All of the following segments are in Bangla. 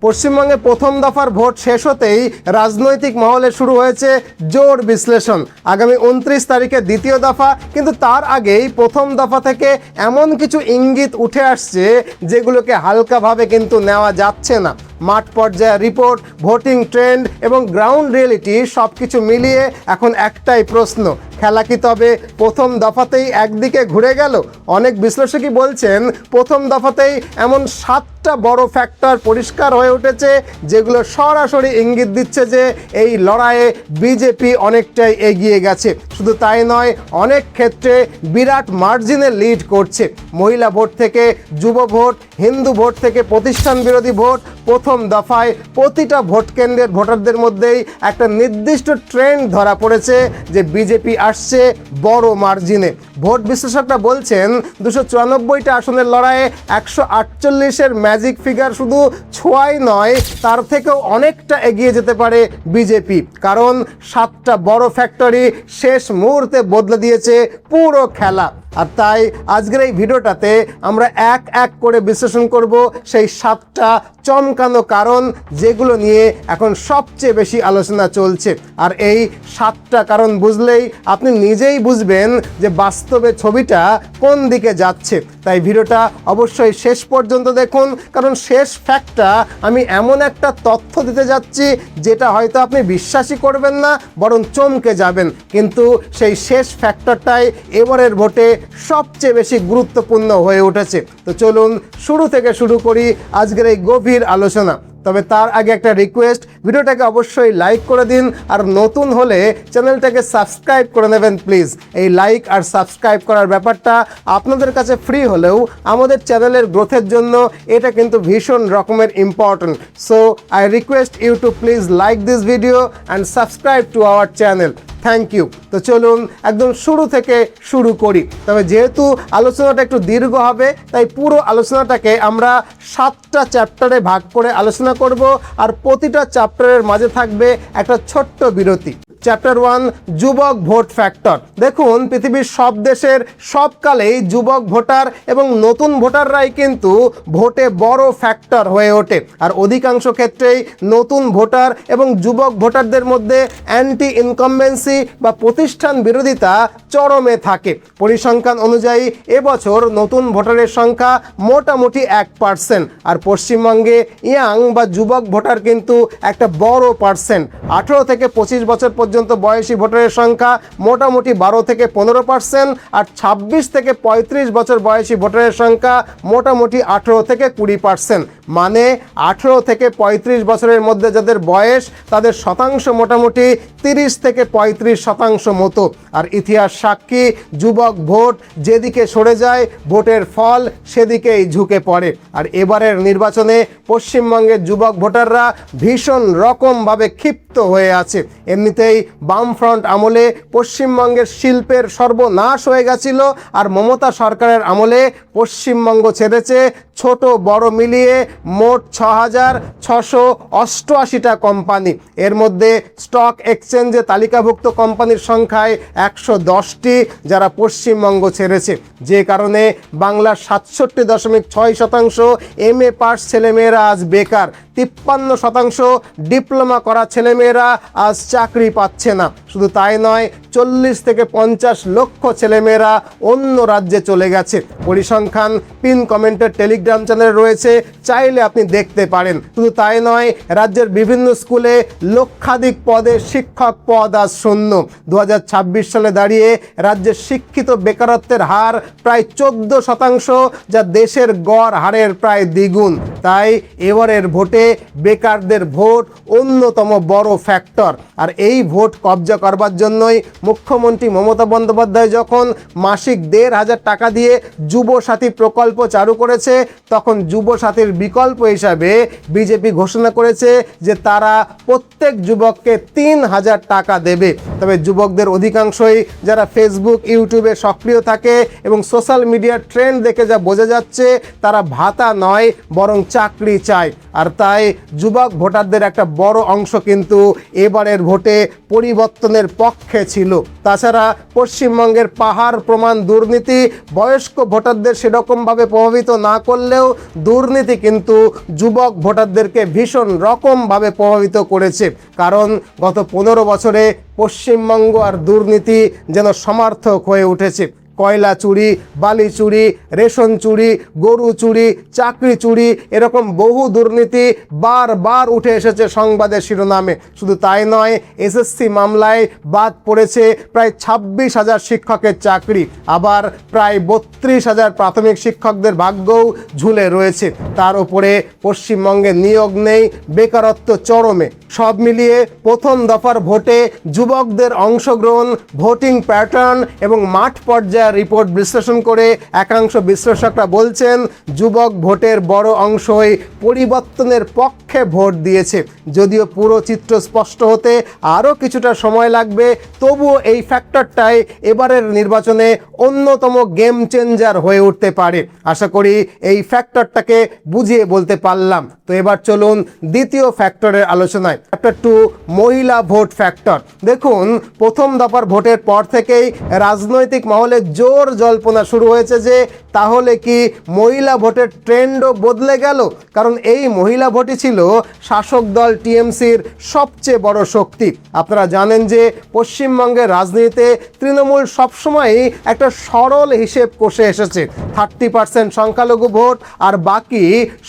পশ্চিমবঙ্গে প্রথম দফার ভোট শেষ হতেই রাজনৈতিক মহলে শুরু হয়েছে জোর বিশ্লেষণ। আগামী 29 তারিখে দ্বিতীয় দফা, কিন্তু তার আগেই প্রথম দফা থেকে এমন কিছু ইঙ্গিত উঠে আসছে যেগুলোকে হালকাভাবে কিন্তু নেওয়া যাচ্ছে না। মাঠ পর্যায়ে রিপোর্ট, ভোটিং ট্রেন্ড এবং গ্রাউন্ড রিয়েলিটি সব কিছু মিলিয়ে এখন একটাই প্রশ্ন, খেলা কি তবে প্রথম দফাতেই একদিকে ঘুরে গেল? অনেক বিশ্লেষকই বলছেন প্রথম দফাতেই এমন 7টা বড় ফ্যাক্টর পরিষ্কার হয়ে উঠেছে যেগুলো সরাসরি ইঙ্গিত দিচ্ছে যে এই লড়াইয়ে বিজেপি অনেকটাই এগিয়ে গেছে। শুধু তাই নয়, অনেক ক্ষেত্রে বিরাট মার্জিনে লিড করছে। মহিলা ভোট থেকে যুব ভোট, হিন্দু ভোট থেকে প্রতিষ্ঠান বিরোধী ভোট, প্রথম দফায় প্রতিটা ভোট কেন্দ্রের ভোটারদের মধ্যেই একটা নির্দিষ্ট ট্রেন্ড ধরা পড়েছে যে বিজেপি আসছে বড় মার্জিনে। ভোট বিশ্লেষকরা বলছেন 294টা আসনের লড়াইয়ে 148-এর ম্যাজিক ফিগার শুধু ছোঁয়াই নয়, তার থেকেও অনেকটা এগিয়ে যেতে পারে বিজেপি, কারণ 7টা বড় ফ্যাক্টরি শেষ মুহূর্তে বদলে দিয়েছে পুরো খেলা। আর তাই আজকের এই ভিডিওটাতে আমরা এক এক করে বিশ্লেষণ করব সেই 7টা চমকানো কারণ যেগুলো নিয়ে এখন সবচেয়ে বেশি আলোচনা চলছে। আর এই 7টা কারণ বুঝলেই আপনি নিজেই বুঝবেন যে বাস্তবে ছবিটা কোন দিকে যাচ্ছে। তাই ভিডিওটা অবশ্যই শেষ পর্যন্ত দেখুন, কারণ শেষ ফ্যাক্টটা আমি এমন একটা তথ্য দিতে যাচ্ছি যেটা হয়তো আপনি বিশ্বাসই করবেন না, বরং চমকে যাবেন। কিন্তু সেই শেষ ফ্যাক্টরটাই এবারের ভোটে সবচেয়ে বেশি গুরুত্বপূর্ণ হয়ে উঠেছে। তো চলুন শুরু থেকে শুরু করি আজকের এই গভীর আলোচনা। তবে তার আগে একটা রিকোয়েস্ট, ভিডিওটাকে অবশ্যই লাইক করে দিন, আর নতুন হলে চ্যানেলটাকে সাবস্ক্রাইব করে নেবেন প্লিজ। এই লাইক আর সাবস্ক্রাইব করার ব্যাপারটা আপনাদের কাছে ফ্রি হলেও আমাদের চ্যানেলের গ্রোথের জন্য এটা কিন্তু ভীষণ রকমের important. So I request you to please like this video and subscribe to our channel. Thank you. তো চলুন একদম শুরু থেকে শুরু করি। তবে যেহেতু আলোচনাটা একটু দীর্ঘ হবে, তাই পুরো আলোচনাটাকে আমরা 7টা চ্যাপ্টারে ভাগ করে আলোচনা করব, আর প্রতিটা চ্যাপ্টারের মাঝে থাকবে একটা ছোট্ট বিরতি। চ্যাপ্টার 1, যুবক ভোট ফ্যাক্টর। দেখুন, পৃথিবীর সব দেশের সব কালেই যুবক ভোটার এবং নতুন ভোটাররাই কিন্তু ভোটে বড় ফ্যাক্টর হয়ে ওঠে। আর অধিকাংশ ক্ষেত্রেই নতুন ভোটার এবং যুবক ভোটারদের মধ্যে অ্যান্টি ইনকামবেন্সি বা প্রতিষ্ঠান বিরোধিতা চরমে থাকে। পরিসংখ্যান অনুযায়ী এবছর নতুন ভোটারের সংখ্যা মোটামুটি 1%, আর পশ্চিমবঙ্গে ইয়াং বা যুবক ভোটার কিন্তু একটা বড় পার্সেন্ট। 18 থেকে 25 বছর পর্যন্ত বয়সী ভোটারের সংখ্যা মোটামুটি 12 থেকে 15%, আর 26 থেকে 35 বছর বয়সী ভোটারের সংখ্যা মোটামুটি 18 থেকে 20%। মানে 18 থেকে 35 বছরের মধ্যে যাদের বয়স, তাদের শতাংশ মোটামুটি 30 থেকে 35% মতো। আর ইতিহাস সাক্ষী, যুবক ভোট যেদিকে সরে যায় ভোটের ফল সেদিকেই ঝুঁকে পড়ে। আর এবারের নির্বাচনে পশ্চিমবঙ্গের যুবক ভোটাররা ভীষণ রকমভাবে ক্ষিপ্ত হয়ে আছে। এমনিতেই বামফ্রন্ট আমলে পশ্চিমবঙ্গের শিল্পের সর্বনাশ হয়ে গেছিল, আর মমতা সরকারের আমলে পশ্চিমবঙ্গ ছেড়েছে ছোট বড় মিলিয়ে মোট 6,688টা কোম্পানি। এর মধ্যে স্টক এক্সচেঞ্জে তালিকাভুক্ত কোম্পানির সংখ্যায় 110টি যারা পশ্চিমবঙ্গ ছেড়েছে, যে কারণে বাংলার 67.6% MA পাস ছেলেমেয়েরা আজ বেকার, 53% ডিপ্লোমা করা ছেলেমেয়েরা আজ চাকরি পাচ্ছে না। শুধু তাই নয়, 40 থেকে 50 লক্ষ ছেলেমেয়েরা অন্য রাজ্যে চলে গেছে। পরিসংখ্যান পিন কমেন্টের টেলিগ্রাম চ্যানেল রয়েছে, চাইলে আপনি দেখতে পারেন। শুধু তাই নয়, রাজ্যের বিভিন্ন স্কুলে লক্ষাধিক পদে শিক্ষক পদ আজ শূন্য। 2026 সালে দাঁড়িয়ে রাজ্যের শিক্ষিত বেকারত্বের হার প্রায় 14%, যা দেশের গড় হারের প্রায় দ্বিগুণ। তাই এবারের ভোটে বেকারদের ভোট অন্যতম বড় ফ্যাক্টর। আর এই ভোট কবজা করবার জন্যই মুখ্যমন্ত্রী মমতা বন্দ্যোপাধ্যায় যখন মাসিক 1,500 টাকা দিয়ে যুব সাথী প্রকল্প চালু করেছে, তখন যুব সাথীর বিকল্প হিসাবে বিজেপি ঘোষণা করেছে যে তারা প্রত্যেক যুবককে 3,000 টাকা দেবে। তবে যুবকদের অধিকাংশই যারা ফেসবুক ইউটিউবে সক্রিয় থাকে এবং সোশ্যাল মিডিয়ার ট্রেন্ড দেখে যা বোঝা যাচ্ছে তারা ভাতা নয় বরং চাকরি চায়। আর তাই যুবক ভোটারদের একটা বড় অংশ কিন্তু এবারের ভোটে পরিবর্তনের পক্ষে ছিল। তাছাড়া পশ্চিমবঙ্গের পাহাড় প্রমাণ দুর্নীতি বয়স্ক ভোটারদের সেরকমভাবে প্রভাবিত না করলেও দুর্নীতি কিন্তু যুবক ভোটারদেরকে ভীষণ রকমভাবে প্রভাবিত করেছে। কারণ গত 15 বছরে পশ্চিমবঙ্গ আর দুর্নীতি যেন সমার্থক হয়ে উঠেছে। কয়লা চুরি, বালি চুরি, রেশন চুরি, গরু চুরি, চাকরি চুরি, এরকম বহু দুর্নীতি বারবার উঠে এসেছে সংবাদের শিরোনামে। শুধু তাই নয়, এসএসসি মামলায় বাদ পড়েছে প্রায় 26,000 শিক্ষকের চাকরি, আবার প্রায় 32,000 প্রাথমিক শিক্ষকদের ভাগ্যও ঝুলে রয়েছে। তার উপরে পশ্চিমবঙ্গে নিয়োগ নেই, বেকারত্ব চরমে। সব মিলিয়ে প্রথম দফার ভোটে যুবকদের অংশগ্রহণ, ভোটিং প্যাটার্ন এবং মাঠ পর্যায়ে রিপোর্ট বিশ্লেষণ করে একাংশ বিশ্লেষকরা বলছেন যুবক ভোটের বড় অংশই পরিবর্তনের পক্ষে ভোট দিয়েছে। যদিও পুরো চিত্র স্পষ্ট হতে আরও কিছুটা সময় লাগবে, তবুও এই ফ্যাক্টরটাই এবারের নির্বাচনে অন্যতম গেম চেঞ্জার হয়ে উঠতে পারে। আশা করি এই ফ্যাক্টরটাকে বুঝিয়ে বলতে পারলাম। তো এবার চলুন দ্বিতীয় ফ্যাক্টরের আলোচনায়। চ্যাপ্টার 2, মহিলা ভোট ফ্যাক্টর। দেখুন, প্রথম দফার ভোটের পর থেকেই রাজনৈতিক মহলে জোর জল্পনা শুরু হয়েছে যে তাহলে কি মহিলা ভোটের ট্রেন্ডও বদলে গেল। কারণ এই মহিলা ভোটই ছিল শাসক দল টিএমসির সবচেয়ে বড় শক্তি। আপনারা জানেন যে পশ্চিমবঙ্গের রাজনীতিতে তৃণমূল সবসময়ই একটা সরল হিসেব কষে এসেছে। 30% সংখ্যালঘু ভোট আর বাকি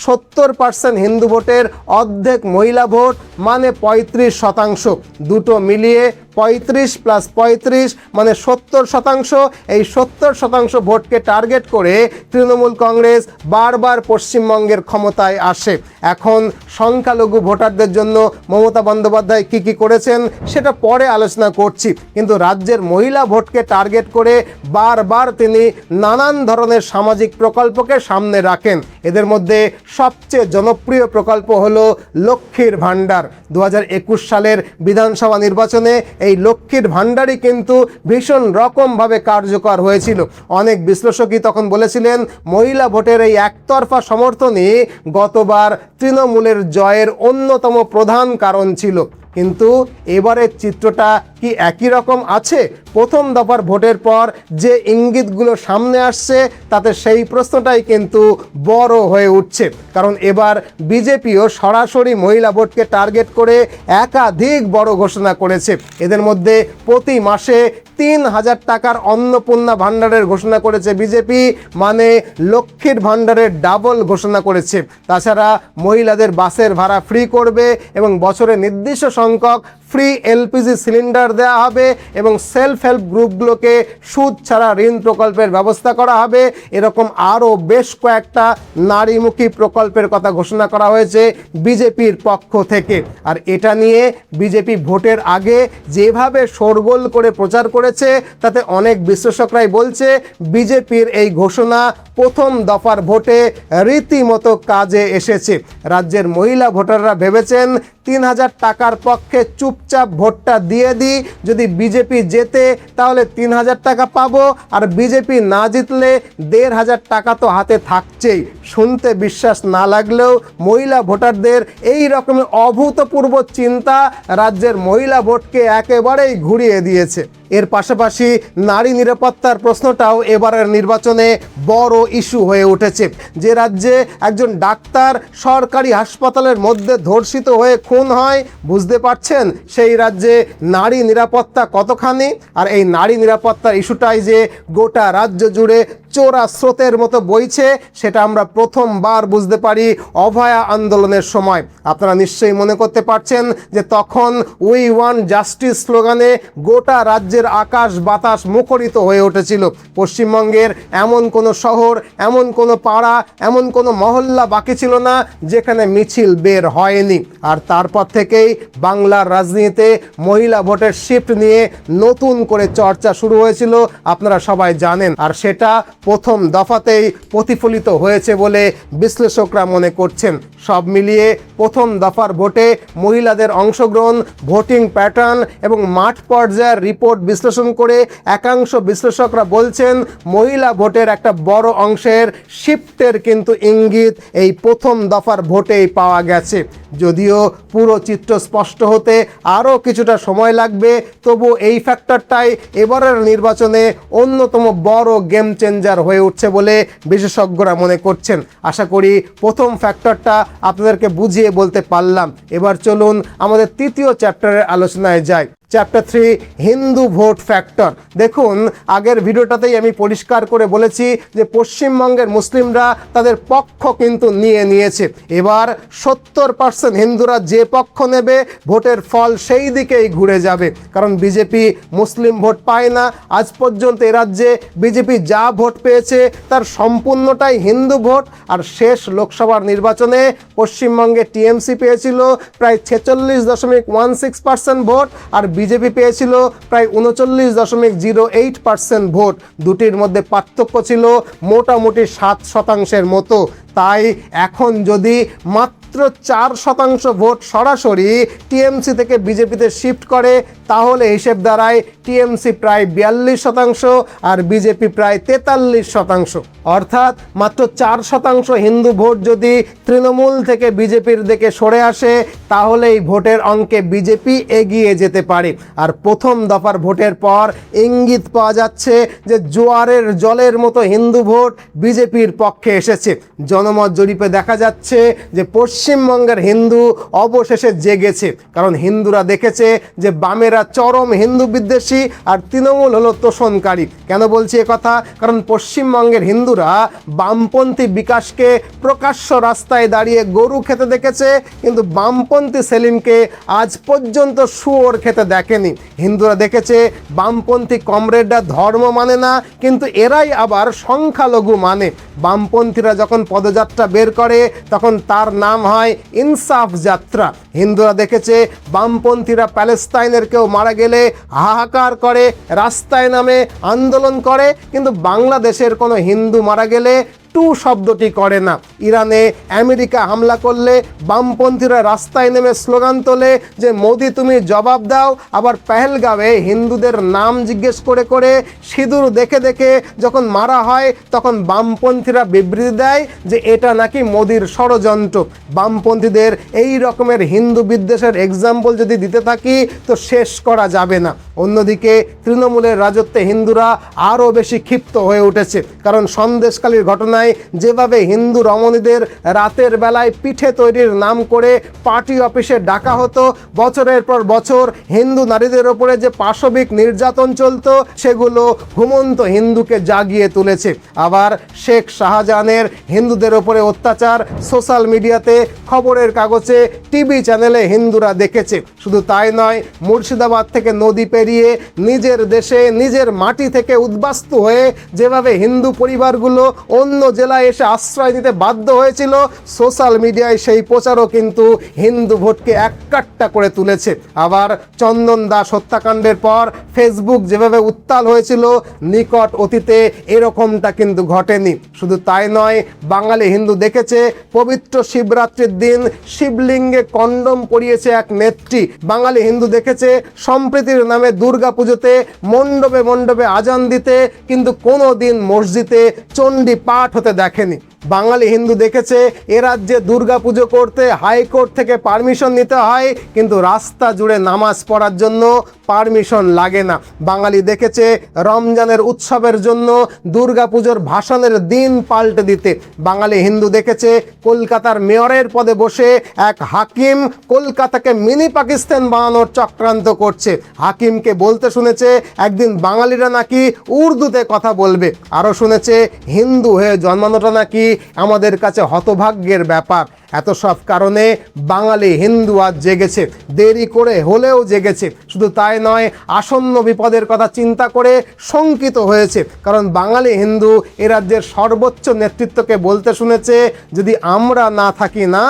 70% হিন্দু ভোটের অর্ধেক মহিলা ভোট, মানে 35%। দুটো মিলিয়ে 35 + 35 মানে 70%। এই 70% ভোটকে টার্গেট করে তৃণমূল কংগ্রেস বারবার পশ্চিমবঙ্গের ক্ষমতায় আসে। এখন সংখ্যালঘু ভোটারদের জন্য মমতা বন্দ্যোপাধ্যায় কী করেছেন সেটা পরে আলোচনা করছি, কিন্তু রাজ্যের মহিলা ভোটকে টার্গেট করে বারবার তিনি নানান ধরনের সামাজিক প্রকল্পকে সামনে রাখেন। এদের মধ্যে সবচেয়ে জনপ্রিয় প্রকল্প হলো লক্ষ্মীর ভাণ্ডার। 2021 সালের বিধানসভা নির্বাচনে এই লক্ষ্মীর ভাণ্ডারই কিন্তু ভীষণ রকমভাবে কার্যকর হয়েছিল। অনেক বিশ্লেষকই তখন বলেছিলেন মহিলা ভোটের এই একতরফা সমর্থনই গতবার তৃণমূলের জয়ের অন্যতম প্রধান কারণ ছিল। কিন্তু এবারের চিত্রটা কি একই রকম আছে? প্রথম দফার ভোটের পর যে ইঙ্গিতগুলো সামনে আসছে তাতে সেই প্রশ্নটাই কিন্তু বড় হয়ে উঠছে। কারণ এবার বিজেপিও সরাসরি মহিলা ভোটকে টার্গেট করে একাধিক বড় ঘোষণা করেছে। এদের মধ্যে প্রতি মাসে 3,000 টাকার অন্নপূর্ণা ভাণ্ডারের ঘোষণা করেছে বিজেপি, মানে লক্ষ্মীর ভাণ্ডারের ডাবল ঘোষণা করেছে। তাছাড়া মহিলাদের বাসের ভাড়া ফ্রি করবে এবং বছরে নির্দিষ্ট সংখ্যক ফ্রি এলপিজি সিলিন্ডার দেওয়া হবে এবং সেলফ হেল্প গ্রুপগুলোকে সুদ ছাড়া ঋণ প্রকল্পের ব্যবস্থা করা হবে। এরকম আরও বেশ কয়েকটা নারীমুখী প্রকল্পের কথা ঘোষণা করা হয়েছে বিজেপির পক্ষ থেকে। আর এটা নিয়ে বিজেপি ভোটের আগে যেভাবে শোরগোল করে প্রচার করেছে তাতে অনেক বিশ্লেষকরাই বলছে বিজেপির এই ঘোষণা প্রথম দফার ভোটে রীতিমতো কাজে এসেছে। রাজ্যের মহিলা ভোটাররা ভেবেছেন 3,000 টাকার পক্ষে চুপচাপ ভোটটা দিয়ে দিই, যদি বিজেপি জেতে তাহলে 3,000 টাকা পাবো, আর বিজেপি না জিতলে 1,500 টাকা তো হাতে থাকছেই। শুনতে বিশ্বাস না লাগলেও মহিলা ভোটারদের এই রকমের অভূতপূর্ব চিন্তা রাজ্যের মহিলা ভোটকে একেবারেই ঘুরিয়ে দিয়েছে। এর পাশাপাশি নারী নিরাপত্তার প্রশ্নটাও এবারের নির্বাচনে বড় ইস্যু হয়ে উঠেছে। যে রাজ্যে একজন ডাক্তার সরকারি হাসপাতালের মধ্যে ধর্ষিত হয়ে খুন হয়, বুঝতে পারছেন সেই রাজ্যে নারী নিরাপত্তা কতখানি। আর এই নারী নিরাপত্তার ইস্যুটাই যে গোটা রাজ্য জুড়ে চোরা স্রোতের মতো বইছে সেটা আমরা প্রথমবার বুঝতে পারি অভয়া আন্দোলনের সময়। আপনারা নিশ্চয়ই মনে করতে পারছেন যে তখন উই ওয়ান্ট জাস্টিস স্লোগানে গোটা রাজ্যে রাজ্যের আকাশ বাতাস মুখরিত হয়ে উঠেছিল। পশ্চিমবঙ্গের এমন কোনো শহর, এমন কোনো পাড়া, এমন কোনো মহল্লা বাকি ছিল না যেখানে মিছিল বের হয়নি। আর তারপর থেকেই বাংলার রাজনীতিতে মহিলা ভোটের শিফট নিয়ে নতুন করে চর্চা শুরু হয়েছিল, আপনারা সবাই জানেন। আর সেটা প্রথম দফাতেই প্রতিফলিত হয়েছে বলে বিশ্লেষকরা মনে করছেন। সব মিলিয়ে প্রথম দফার ভোটে মহিলাদের অংশগ্রহণ, ভোটিং প্যাটার্ন এবং মাঠ পর্যায়ের রিপোর্ট বিশ্লেষণ করে একাংশ বিশ্লেষকরা বলছেন মহিলা ভোটের একটা বড় অংশের শিফটের কিন্তু ইঙ্গিত এই প্রথম দফার ভোটেই পাওয়া গেছে। যদিও পুরো চিত্র স্পষ্ট হতে আরও কিছুটা সময় লাগবে, তবু এই ফ্যাক্টরটাই এবারের নির্বাচনে অন্যতম বড় গেম চেঞ্জার হয়ে উঠছে বলে বিশেষজ্ঞরা মনে করছেন। আশা করি প্রথম ফ্যাক্টরটা আপনাদেরকে বুঝিয়ে বলতে পারলাম। এবার চলুন আমাদের তৃতীয় চ্যাপ্টারের আলোচনায় যাই। Chapter 3, Hindu vote factor. দেখুন, আগের ভিডিওটাতেই আমি পরিষ্কার করে বলেছি যে পশ্চিমবঙ্গের মুসলিমরা তাদের পক্ষ কিন্তু নিয়েছে। এবার 70% হিন্দুরা যে পক্ষ নেবে, ভোটের ফল সেই দিকেই ঘুরে যাবে। কারণ বিজেপি মুসলিম ভোট পায় না। আজ পর্যন্ত এ রাজ্যে বিজেপি যা ভোট পেয়েছে তার সম্পূর্ণটাই হিন্দু ভোট। আর শেষ লোকসভার নির্বাচনে পশ্চিমবঙ্গে টিএমসি পেয়েছিল প্রায় 46.16% ভোট, আর বিজেপি পেয়েছিল প্রায় 39.08% ভোট। দুটির মধ্যে পার্থক্য ছিল মোটামুটি 7% মতো। তাই এখন যদি মাত্র 4% ভোট সরাসরি টিএমসি থেকে বিজেপিতে শিফট করে, তাহলে হিসেব দাঁড়ায় টিএমসি প্রায় 42% আর বিজেপি প্রায় 43%। অর্থাৎ মাত্র 4% হিন্দু ভোট যদি তৃণমূল থেকে বিজেপির দিকে সরে আসে, তাহলে এই ভোটের অঙ্কে বিজেপি এগিয়ে যেতে পারে। আর প্রথম দফার ভোটের পর ইঙ্গিত পাওয়া যাচ্ছে যে জোয়ারের জলের মতো হিন্দু ভোট বিজেপির পক্ষে এসেছে। জনমত জরিপে দেখা যাচ্ছে যে পশ্চিমবঙ্গের হিন্দু অবশেষে জেগেছে। কারণ হিন্দুরা দেখেছে যে বামেরা চরম হিন্দু বিদ্বেষী আর তৃণমূল হলো তোষণকারী। কেন বলছি কথা? কারণ পশ্চিমবঙ্গের হিন্দুরা বামপন্থী বিকাশকে প্রকাশ্য রাস্তায় দাঁড়িয়ে গরু খেতে দেখেছে, কিন্তু বামপন্থী সেলিমকে আজ পর্যন্ত শুয়োর খেতে দেখেনি। হিন্দুরা দেখেছে বামপন্থী কমরেডরা ধর্ম মানে না, কিন্তু এরাই আবার সংখ্যালঘু মানে। বামপন্থীরা যখন পদযাত্রা বের করে তখন তার নাম হয় ইনসাফ যাত্রা। হিন্দুরা দেখেছে বামপন্থীরা প্যালেস্তাইনের কেউ মারা গেলে হাহাকার করে, রাস্তায় নামে, আন্দোলন করে, কিন্তু বাংলাদেশের কোনো হিন্দু মারা গেলে টু শব্দটি করে না। ইরানে আমেরিকা হামলা করলে বামপন্থীরা রাস্তায় নেমে স্লোগান তোলে যে মোদি তুমি জবাব দাও। আবার পেহেলগাঁওয়ে হিন্দুদের নাম জিজ্ঞেস করে করে সিঁদুর দেখে দেখে যখন মারা হয়, তখন বামপন্থীরা বিবৃতি দেয় যে এটা নাকি মোদির ষড়যন্ত্র। বামপন্থীদের এই রকমের হিন্দু বিদ্বেষের এক্সাম্পল যদি দিতে থাকি তো শেষ করা যাবে না। অন্যদিকে তৃণমূলের রাজত্বে হিন্দুরা আরও বেশি ক্ষিপ্ত হয়ে উঠেছে। কারণ সন্দেশখালীর ঘটনায় যেভাবে হিন্দু রমণীদের রাতের বেলায় পিঠে তৈরির নাম করে পার্টি অফিসে ডাকা হতো, বছরের পর বছর হিন্দু নারীদের ওপরে যে পাশবিক নির্যাতন চলতো, সেগুলো ঘুমন্ত হিন্দুকে জাগিয়ে তুলেছে। আবার শেখ শাহজাহানের হিন্দুদের ওপরে অত্যাচার সোশ্যাল মিডিয়াতে, খবরের কাগজে, টিভি চ্যানেলে হিন্দুরা দেখেছে। শুধু তাই নয়, মুর্শিদাবাদ থেকে নদী পেরিয়ে নিজের দেশে নিজের মাটি থেকে উদ্বাস্তু হয়ে যেভাবে হিন্দু পরিবারগুলো অন্য জেলায় এসে আশ্রয় নিতে বাধ্য হয়েছিল, সোশ্যাল মিডিয়ায় সেই প্রচারও কিন্তু হিন্দু ভোটকে এককাট্টা করে তুলেছে। আবার চন্দন দাস হত্যাকাণ্ডের পর ফেসবুক যেভাবে উত্তাল হয়েছিল, নিকট অতীতে এরকমটা কিন্তু ঘটেনি। শুধু তাই নয়, বাঙালি হিন্দু দেখেছে পবিত্র শিবরাত্রির দিন শিবলিঙ্গে কন্ডম পরিয়েছে এক নেত্রী। বাঙালি হিন্দু দেখেছে সম্প্রীতির নামে দুর্গা পুজোতে মণ্ডপে মণ্ডপে আজান দিতে, কিন্তু কোনো দিন মসজিদে চণ্ডী পাঠ হতে দেখেনি। বাঙালি হিন্দু দেখেছে এ রাজ্যে দুর্গা পুজো করতে হাইকোর্ট থেকে পারমিশন নিতে হয়, কিন্তু রাস্তা জুড়ে নামাজ পড়ার জন্য পারমিশন লাগে না। বাঙালি দেখেছে রমজানের উৎসবের জন্য দুর্গা পুজোর ভাসানের দিন পাল্টে দিতে। বাঙালি হিন্দু দেখেছে কলকাতার মেয়রের পদে বসে এক হাকিম কলকাতাকে মিনি পাকিস্তান বানানোর চক্রান্ত করছে। হাকিমকে বলতে শুনেছে একদিন বাঙালিরা নাকি উর্দুতে কথা বলবে। আরও শুনেছে হিন্দু হয়ে জন্মানোটা নাকি আমাদের কাছে হতভাগ্যের ব্যাপার। এত সব কারণে বাঙালি হিন্দু আজ জেগেছে, দেরি করে হলেও জেগেছে। শুধু তাই নয়, আসন্ন বিপদের কথা চিন্তা করে শঙ্কিত হয়েছে, কারণ বাঙালি হিন্দু এ রাজ্যের সর্বোচ্চ নেতৃত্বকে বলতে শুনেছে, যদি আমরা না থাকি না,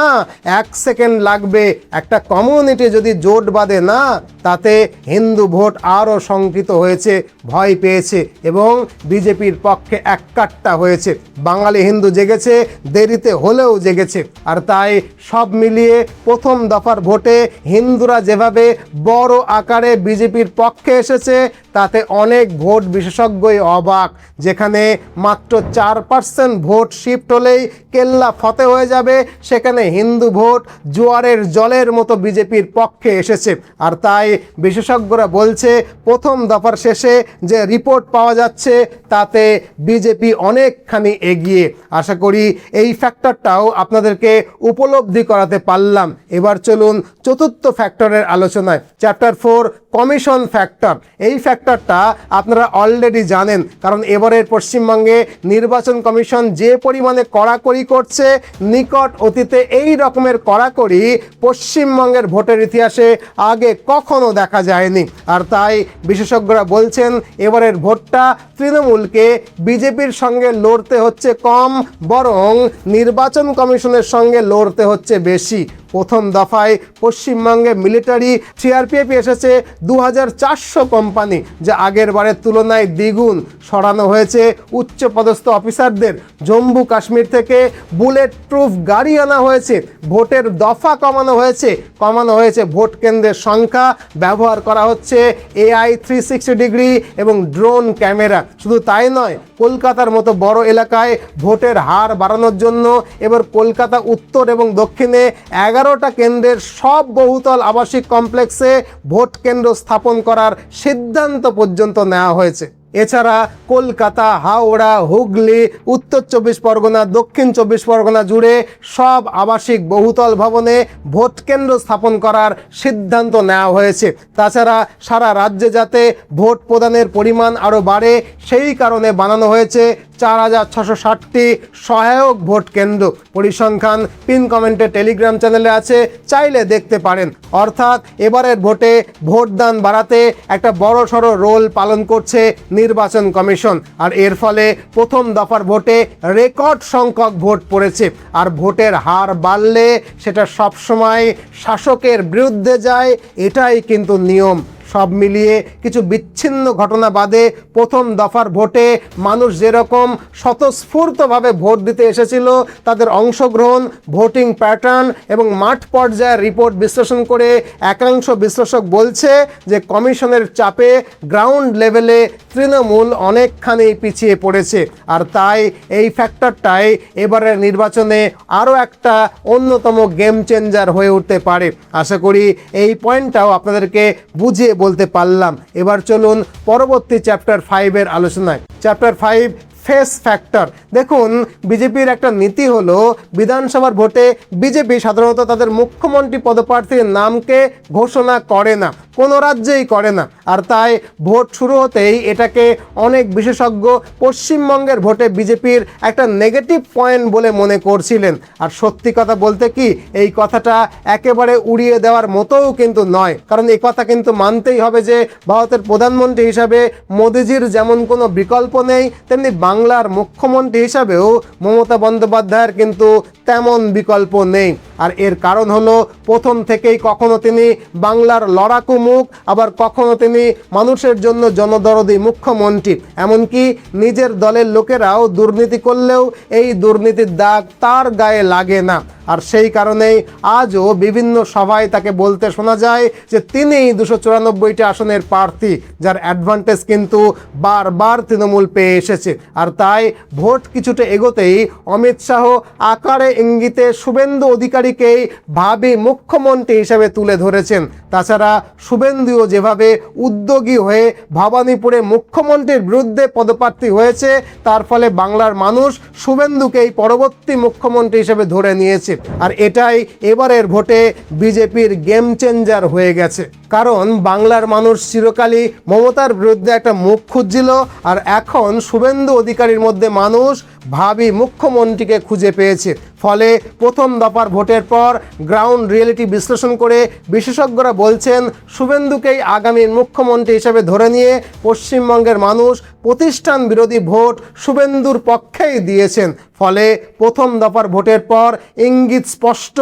1 সেকেন্ড লাগবে, একটা কমিউনিটি যদি জোট বাঁধে না, তাতে হিন্দু ভোট আরও শঙ্কিত হয়েছে, ভয় পেয়েছে এবং বিজেপির পক্ষে এককাট্টা হয়েছে। বাঙালি হিন্দু জেগেছে, দেরিতে হলেও জেগেছে। আর তাই সব মিলিয়ে প্রথম দফার ভোটে হিন্দুরা যেভাবে বড় আকারে বিজেপির পক্ষে এসেছে, তাতে অনেক ভোট বিশেষজ্ঞই অবাক। যেখানে মাত্র 4% ভোট শিফট হলেই কেল্লা ফতে হয়ে যাবে, সেখানে হিন্দু ভোট জোয়ারের জলের মতো বিজেপির পক্ষে এসেছে। আর তাই বিশেষজ্ঞরা বলছে, প্রথম দফার শেষে যে রিপোর্ট পাওয়া যাচ্ছে, তাতে বিজেপি অনেকখানি এগিয়ে। আশা করি এই ফ্যাক্টরটাও আপনাদেরকে উপলব্ধি করাতে পারলাম। এবার চলুন চতুর্থ ফ্যাক্টরের আলোচনায়। Chapter 4, commission factor. এই ফ্যাক্টরটা আপনারা অলরেডি জানেন, কারণ এবারের পশ্চিমবঙ্গে নির্বাচন কমিশন যে পরিমাণে কড়াকড়ি করছে, নিকট অতীতে এই রকমের কড়াকড়ি পশ্চিমবঙ্গের ভোটের ইতিহাসে আগে কখনো দেখা যায়নি। আর তাই বিশেষজ্ঞরা বলছেন, এবারের ভোটটা তৃণমূলকে বিজেপির সঙ্গে লড়তে হচ্ছে কম, বরং নির্বাচন কমিশনের সঙ্গে লড়তে হচ্ছে বেশি। প্রথম দফায় পশ্চিমবঙ্গে মিলিটারি সিআরপিএফ এসেছে 2400 কোম্পানি, যা আগের বারের তুলনায় দ্বিগুণ। সরানো হয়েছে উচ্চপদস্থ অফিসারদের। জম্মু কাশ্মীর থেকে বুলেট প্রুফ গাড়ি আনা হয়েছে। ভোটের দফা কমানো হয়েছে ভোট কেন্দ্রের সংখ্যা। ব্যবহার করা হচ্ছে AI 360 ডিগ্রি এবং ড্রোন ক্যামেরা। শুধু তাই নয়, কলকাতার মতো বড় এলাকায় ভোটের হার বাড়ানোর জন্য এবার কলকাতা উত্তর এবং দক্ষিণে 11টা কেন্দ্রের সব বহুতল আবাসিক কমপ্লেক্সে ভোট কেন্দ্র স্থাপন করার সিদ্ধান্ত পর্যন্ত নেওয়া হয়েছে। এছাড়া কলকাতা, হাওড়া, হুগলি, উত্তর 24 পরগনা, দক্ষিণ 24 পরগনা জুড়ে সব আবাসিক বহুতল ভবনে ভোট কেন্দ্র স্থাপন করার সিদ্ধান্ত নেওয়া হয়েছে। তাছাড়া সারা রাজ্যে যাতে ভোট প্রদানের পরিমাণ আরও বাড়ে, সেই কারণে বানানো হয়েছে 4660টি সহায়ক ভোট কেন্দ্র। পরিসংখ্যান পিন কমেন্টে টেলিগ্রাম চ্যানেলে আছে, চাইলে দেখতে পারেন। অর্থাৎ এবারের ভোটে ভোটদান বাড়াতে একটা বড়সড় রোল পালন করছে নির্বাচন কমিশন। আর এর ফলে প্রথম দফার ভোটে রেকর্ড সংখ্যক ভোট পড়েছে। আর ভোটের হার বাড়লে সেটা সবসময় শাসকের বিরুদ্ধে যায়, এটাই কিন্তু নিয়ম। সব মিলিয়ে কিছু বিচ্ছিন্ন ঘটনা বাদে প্রথম দফার ভোটে মানুষ যেরকম স্বতঃস্ফূর্তভাবে ভোট দিতে এসেছিল, তাদের অংশগ্রহণ, ভোটিং প্যাটার্ন এবং মাঠ পর্যায়ের রিপোর্ট বিশ্লেষণ করে একাংশ বিশ্লেষক বলছে যে কমিশনের চাপে গ্রাউন্ড লেভেলে তৃণমূল অনেকখানি পিছিয়ে পড়েছে। আর তাই এই ফ্যাক্টরটাই এবারের নির্বাচনে আরও একটা অন্যতম গেম চেঞ্জার হয়ে উঠতে পারে। আশা করি এই পয়েন্টটাও আপনাদেরকে বুঝিয়ে বলতে পারলাম। এবার চলুন পরবর্তী চ্যাপ্টার 5-এর আলোচনায়। Chapter 5, face factor. দেখুন, বিজেপির একটা নীতি হলো বিধানসভার ভোটে বিজেপি সাধারণত তাদের মুখ্যমন্ত্রী পদপ্রার্থীর নামকে ঘোষণা করে না, কোনো রাজ্যেই করে না। আর তাই ভোট শুরু হতেই এটাকে অনেক বিশেষজ্ঞ পশ্চিমবঙ্গের ভোটে বিজেপির একটা নেগেটিভ পয়েন্ট বলে মনে করছিলেন। আর সত্যি কথা বলতে কি, এই কথাটা একেবারে উড়িয়ে দেওয়ার মতোও কিন্তু নয়, কারণ এই কথা কিন্তু মানতেই হবে যে ভারতের প্রধানমন্ত্রী হিসাবে মোদিজির যেমন কোনো বিকল্প নেই, তেমনি বাংলার মুখ্যমন্ত্রী হিসাবেও মমতা বন্দ্যোপাধ্যায়ের কিন্তু তেমন বিকল্প নেই। আর এর কারণ হলো, প্রথম থেকেই কখনো তিনি বাংলার লড়াকু মুখ, আবার কখনো তিনি মানুষের জন্য জনদরদি মুখ্যমন্ত্রী। এমনকি নিজের দলের লোকেরাও দুর্নীতি করলেও এই দুর্নীতির দাগ তার গায়ে লাগে না। আর সেই কারণেই আজও বিভিন্ন সভায় তাকে বলতে শোনা যায় যে তিনি 294টি আসনের প্রার্থী, যার অ্যাডভান্টেজ কিন্তু বারবার তৃণমূল পেয়ে এসেছে। আর তাই ভোট কিছুটা এগোতেই অমিত শাহ আকারে ইঙ্গিতে শুভেন্দু অধিকারীকেই ভাবী মুখ্যমন্ত্রী হিসেবে তুলে ধরেছেন। তাছাড়া শুভেন্দুও যেভাবে উদ্যোগী হয়ে ভবানীপুরে মুখ্যমন্ত্রীর বিরুদ্ধে পদপ্রার্থী হয়েছে, তার ফলে বাংলার মানুষ শুভেন্দুকেই পরবর্তী মুখ্যমন্ত্রী হিসেবে ধরে নিয়েছে। আর এটাই এবারের ভোটে বিজেপির গেম চেঞ্জার হয়ে গেছে। কারণ বাংলার মানুষ চিরকালই মমতার বিরুদ্ধে একটা মুখ খুঁজছিল, আর এখন শুভেন্দু অধিকারীর মধ্যে মানুষ ভাবি মুখ্যমন্ত্রীকে খুঁজে পেয়েছে। ফলে প্রথম দফার ভোটের পর গ্রাউন্ড রিয়েলিটি বিশ্লেষণ করে বিশেষজ্ঞরা বলছেন শুভেন্দুকেই আগামীর মুখ্যমন্ত্রী হিসেবে ধরে নিয়ে পশ্চিমবঙ্গের মানুষ প্রতিষ্ঠান বিরোধী ভোট শুভেন্দুর পক্ষেই দিয়েছেন। ফলে প্রথম দফার ভোটের পর ইঙ্গিত স্পষ্ট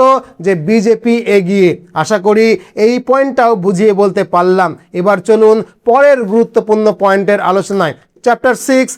যে বিজেপি এগিয়ে। আশা করি এই পয়েন্টটাও বুঝিয়ে বলতে পারলাম। এবার চলুন পরের গুরুত্বপূর্ণ পয়েন্টের আলোচনায়। Chapter 6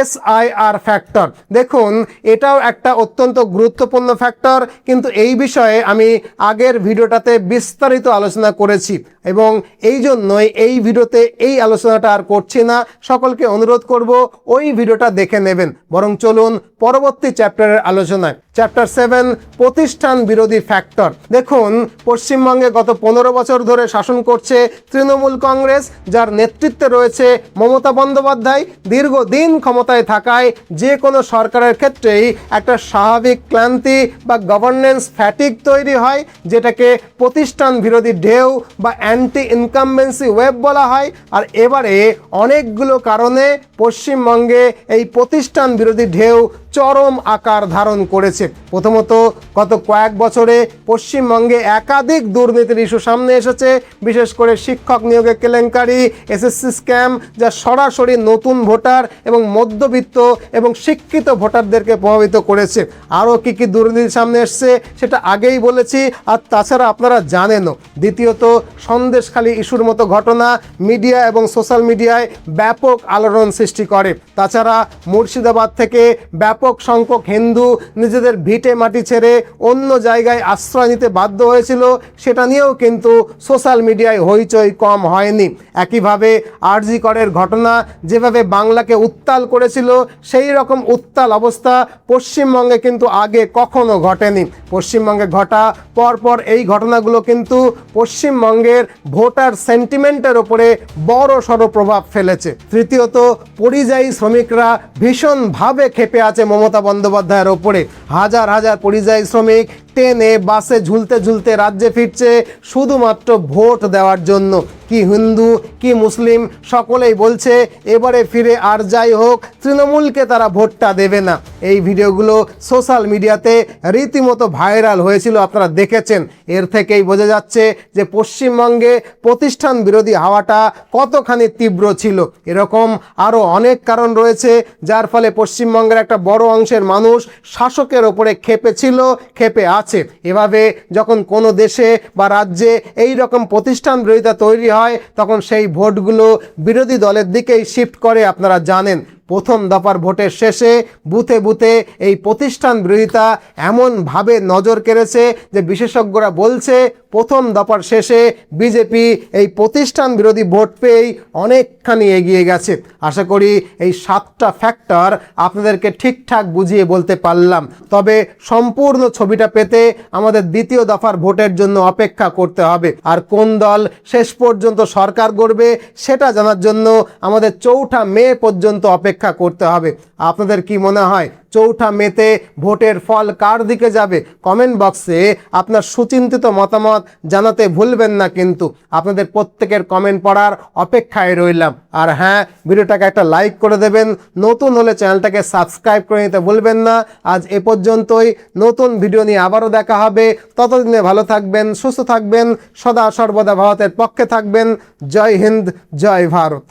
SIR factor. দেখুন, এটাও একটা অত্যন্ত গুরুত্বপূর্ণ ফ্যাক্টর, কিন্তু এই বিষয়ে আমি আগের ভিডিওটাতে বিস্তারিত আলোচনা করেছি এবং এই জন্যই এই ভিডিওতে এই আলোচনাটা আর করছি না। সকলকে অনুরোধ করব ওই ভিডিওটা দেখে নেবেন। বরং চলুন পরবর্তী চ্যাপ্টারের আলোচনায়। চ্যাপ্টার 7 প্রতিষ্ঠান বিরোধী ফ্যাক্টর। দেখুন, পশ্চিমবঙ্গে গত 15 বছর ধরে শাসন করছে তৃণমূল কংগ্রেস, যার নেতৃত্বে রয়েছে মমতা বন্দ্যোপাধ্যায়। দীর্ঘদিন ক্ষমতায় থাকায় যে কোনো সরকারের ক্ষেত্রেই একটা স্বাভাবিক ক্লান্তি বা গভর্নেন্স ফ্যাটিক তৈরি হয়, যেটাকে প্রতিষ্ঠান বিরোধী ঢেউ বা অ্যান্টি ইনকামবেন্সি ওয়েভ বলা হয়। আর এবারে অনেকগুলো কারণে পশ্চিমবঙ্গে এই প্রতিষ্ঠান বিরোধী ঢেউ চরম আকার ধারণ করেছে। প্রথমত, গত কয়েক বছরে পশ্চিমবঙ্গে একাধিক দুর্নীতির ইস্যু সামনে এসেছে, বিশেষ করে শিক্ষক নিয়োগের কেলেঙ্কারি, SSC স্ক্যাম, যা সরাসরি নতুন ভোটার এবং মধ্যবিত্ত এবং শিক্ষিত ভোটারদেরকে প্রভাবিত করেছে। আরও কী কী দুর্নীতি সামনে এসছে সেটা আগেই বলেছি, আর তাছাড়া আপনারা জানেনও। দ্বিতীয়ত, সন্দেশখালী ইস্যুর মতো ঘটনা মিডিয়া এবং সোশ্যাল মিডিয়ায় ব্যাপক আলোড়ন সৃষ্টি করে। তাছাড়া মুর্শিদাবাদ থেকে ব্যাপক সংখ্যক হিন্দু নিজেদের ভিটে মাটি ছেড়ে অন্য জায়গায় আশ্রয় নিতে বাধ্য হয়েছিল, সেটা নিয়েও কিন্তু সোশ্যাল মিডিয়ায় হইচই কম হয়নি। একইভাবে আরজি করের ঘটনা যেভাবে বাংলাকে উত্তাল করেছিল, সেই রকম উত্তাল অবস্থা পশ্চিমবঙ্গে কিন্তু আগে কখনো ঘটেনি। পশ্চিমবঙ্গে ঘটা পরপর এই ঘটনাগুলো কিন্তু পশ্চিমবঙ্গের ভোটার সেন্টিমেন্টের ওপরে বড় সড় প্রভাব ফেলেছে। তৃতীয়ত, পরিযায়ী শ্রমিকরা ভীষণভাবে ক্ষেপে আছে মমতা বন্দ্যোপাধ্যায়ের ওপরে। হাজার হাজার পরিযায়ী শ্রমিক ট্রেনে বাসে ঝুলতে ঝুলতে রাজ্যে ফিরছে শুধুমাত্র ভোট দেওয়ার জন্য। কি হিন্দু কি মুসলিম সকলেই বলছে এবারে ফিরে আর যাই হোক, তৃণমূলকে তারা ভোটটা দেবে না। এই ভিডিওগুলো সোশ্যাল মিডিয়াতে রীতিমতো ভাইরাল হয়েছিল, আপনারা দেখেছেন। এর থেকেই বোঝা যাচ্ছে যে পশ্চিমবঙ্গে প্রতিষ্ঠান বিরোধী হাওয়াটা কতখানি তীব্র ছিল। এরকম আরও অনেক কারণ রয়েছে যার ফলে পশ্চিমবঙ্গের একটা বড় অংশের মানুষ শাসকের ওপরে ক্ষেপে ছিল, ক্ষেপে আছে। এভাবে যখন কোনো দেশে বা রাজ্যে এই রকম প্রতিষ্ঠান বিরোধিতা তৈরি হয়, তখন সেই ভোটগুলো বিরোধী দলের দিকেই শিফট করে, আপনারা জানেন। প্রথম দফার ভোটের শেষে বুথে বুথে এই প্রতিষ্ঠান বিরোধিতা এমনভাবে নজর কেড়েছে যে বিশেষজ্ঞরা বলছে প্রথম দফার শেষে বিজেপি এই প্রতিষ্ঠান বিরোধী ভোট পেয়েই অনেকখানি এগিয়ে গেছে। আশা করি এই 7টা ফ্যাক্টর আপনাদেরকে ঠিকঠাক বুঝিয়ে বলতে পারলাম। তবে সম্পূর্ণ ছবিটা পেতে আমাদের দ্বিতীয় দফার ভোটের জন্য অপেক্ষা করতে হবে। আর কোন দল শেষ পর্যন্ত সরকার গড়বে সেটা জানার জন্য আমাদের 4 মে পর্যন্ত অপেক্ষা করতে হবে। আপনাদের কি মনে হয় 4 মেতে ভোটের ফল কার দিকে যাবে? কমেন্ট বক্সে আপনার সুচিন্তিত মতামত জানাতে ভুলবেন না। কিন্তু আপনাদের প্রত্যেকের কমেন্ট পড়ার অপেক্ষায় রইলাম। আর হ্যাঁ, ভিডিওটাকে একটা লাইক করে দেবেন, নতুন হলে চ্যানেলটাকে সাবস্ক্রাইব করে নিতে ভুলবেন না। আজ এ পর্যন্তই, নতুন ভিডিও নিয়ে আবারও দেখা হবে। ততদিনে ভালো থাকবেন, সুস্থ থাকবেন, সদা সর্বদা ভারতের পক্ষে থাকবেন। জয় হিন্দ, জয় ভারত।